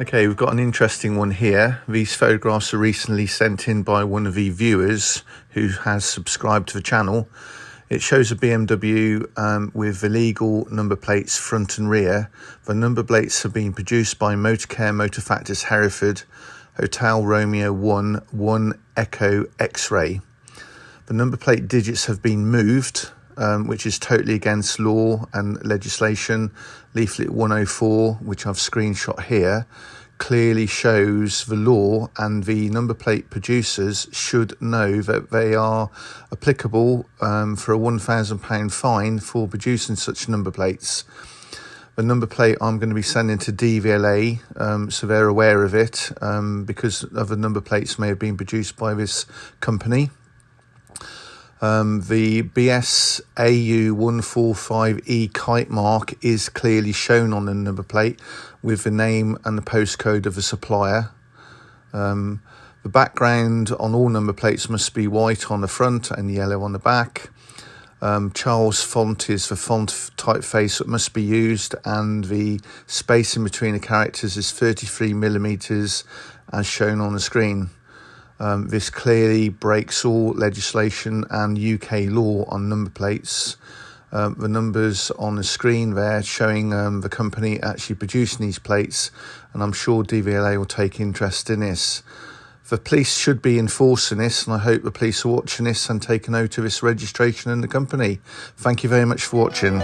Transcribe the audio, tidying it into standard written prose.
Okay, we've got an interesting one here. These photographs were recently sent in by one of the viewers who has subscribed to the channel. It shows a BMW with illegal number plates front and rear. The number plates have been produced by Motorcare Motor Factors Hereford, Hotel Romeo 1 Echo X-Ray. The number plate digits have been moved, which is totally against law and legislation. Leaflet 104, which I've screenshot here, clearly shows the law, and the number plate producers should know that they are applicable for a £1,000 fine for producing such number plates. The number plate I'm going to be sending to DVLA, so they're aware of it, because other number plates may have been produced by this company. The BS AU145E kite mark is clearly shown on the number plate with the name and the postcode of the supplier. The background on all number plates must be white on the front and yellow on the back. Charles font is the font typeface that must be used, and the spacing between the characters is 33mm as shown on the screen. This clearly breaks all legislation and UK law on number plates. The numbers on the screen there showing the company actually producing these plates, and I'm sure DVLA will take interest in this. The police should be enforcing this, and I hope the police are watching this and take a note of this registration and the company. Thank you very much for watching.